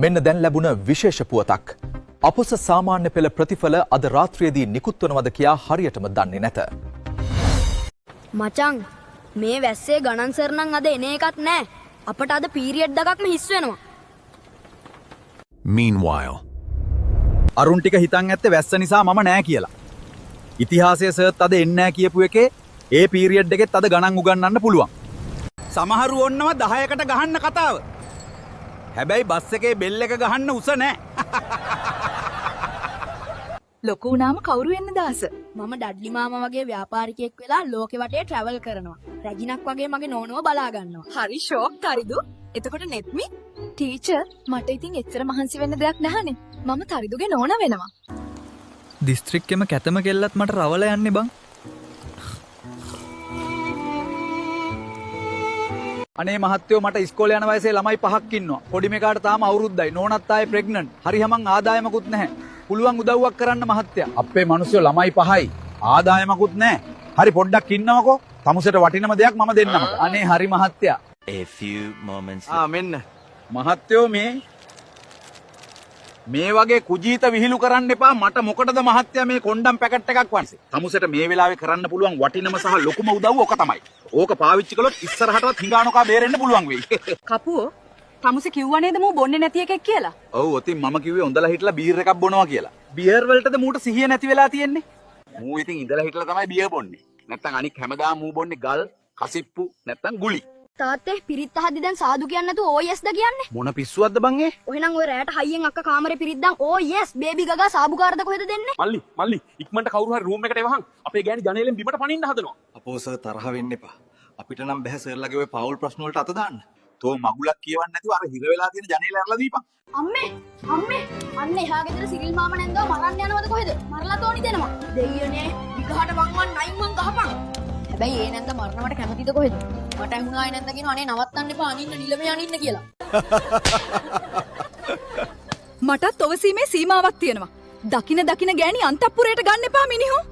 මෙන්න දැන් ලැබුණ විශේෂ පුවතක්. අපොස සාමාන්‍ය පෙළ ප්‍රතිඵල අද රාත්‍රියේදී නිකුත් වනවද කියා හරියටම දන්නේ නැත. මචං මේ වැස්සේ ගණන් සර් නම් අද එන එකක් නෑ. අපට අද පීරියඩ් එකක්ම හිස් වෙනවා. Meanwhile, අරුන් ටික හිතන් ඇත්තේ වැස්ස නිසා මම නෑ කියලා. ඉතිහාසයේ සර්ත් අද එන්නේ නෑ කියපු එකේ ඒ පීරියඩ් එකෙත් අද ගණන් උගන්වන්න පුළුවන්. සමහරු ඔන්නව 10කට ගහන්න කතාව. හැබැයි බස් එකේ බෙල් එක ගහන්න උස නෑ. ලොකු වුණාම කවුරු වෙන්න දාස? මම ඩඩ්ලි මාමා වගේ ව්‍යාපාරිකයෙක් වෙලා ලෝකෙ වටේ ට්‍රැවල් කරනවා. රැජිනක් වගේ මගේ නෝනව බලා ගන්නවා. හරි ෂෝක් තරිදු. එතකොට නෙත්මි ටීචර් මට ඉතින් එච්චර මහන්සි වෙන්න දෙයක් නැහනේ. මම තරිදුගේ නෝන වෙනවා. දිස්ත්‍රික්කෙම කැතම කෙල්ලත් මට රවල යන්නේ බං. අනේ මහත්තයෝ මට ඉස්කෝලේ යන වයසේ ළමයි 5ක් ඉන්නවා. පොඩි මේකාට තාම අවුරුද්දයි. නෝනත් ආයේ ප්‍රෙග්නන්ට්. හරි හැමං ආදායමකුත් නැහැ. පුළුවන් උදව්වක් කරන්න මහත්තයා. අපේ මිනිස්සු ළමයි 5යි. ආදායමකුත් නැහැ. හරි පොඩ්ඩක් ඉන්නවකෝ. තමුසෙට වටිනම දෙයක් මම දෙන්නම. අනේ හරි මහත්තයා. A few moments මෙන්න. මහත්තයෝ මේ වගේ කුජීත විහිළු කරන්න එපා. මට මොකටද මහත්තයා මේ කොණ්ඩම් පැකට් එකක් වන්සේ. තමුසෙට මේ වෙලාවේ කරන්න පුළුවන් වටිනම සහ ලොකුම උදව්ව ඔක තමයි. ඕක පාවිච්චි කළොත් ඉස්සරහටවත් හිඟානෝකා බේරෙන්න පුළුවන් වෙයි. කපුවෝ තමුසේ කිව්වා නේද මූ බොන්නේ නැති එකෙක් කියලා? ඔව් ඔතින් මම කිව්වේ හොඳලා හිටලා බීර් එකක් බොනවා කියලා. බියර් වලටද මූට සිහිය නැති වෙලා තියෙන්නේ? මූ ඉතින් ඉඳලා හිටලා තමයි බියර් බොන්නේ. නැත්තම් අනික් හැමදාම මූ බොන්නේ ගල්, කසිප්පු නැත්තම් ගුලි. තාත්තේ පිරිත් අහද්දි දැන් සාදු කියන්නේ නැතුව ඕ යස් ද කියන්නේ. මොන පිස්සුවක්ද බං ඒ? ඔහෙනම් ඔය රැට හයියෙන් අක්ක කාමරේ පිරිද්දන් ඕ යස් බේබි ගගා සාබුකාරද කොහෙද දෙන්නේ? මල්ලි ඉක්මනට කවුරු හරි රූම් එකට එවහන්. අපේ ගෑණි ජනේලෙන් බිමට පනින්න හදනවා. අපෝ සර් තරහ වෙන්න එපා. අපිට නම් බෑ සර්ලගේ ඔය පවුල් ප්‍රශ්න වලට අත දාන්න. තෝ මගුලක් කියවන්න නැතුව අර හිර වෙලා තියෙන ජනේල ඇරලා දීපන්. අම්මේ අන්න එහා ගෙදර සිරිල් මාමා නැන්දව මරන්න යනවද කොහෙද? මරලා තෝනි දෙනවා. දෙයියනේ විගහට වංවන් නයින් ගහපන්. හැබැයි ඒ නැන්ද මරනවට කැමතිද කොහෙද? මට ඇහුණා ඒ නැන්ද කියනවා අනේ නවත්තන්න එපා අනින්න නිලමේ අනින්න කියලා. මටත් ඔවසීමේ සීමාවක් තියෙනවා. දකින ගෑණි අන්තපුරයට ගන්න එපා මිනිහෝ.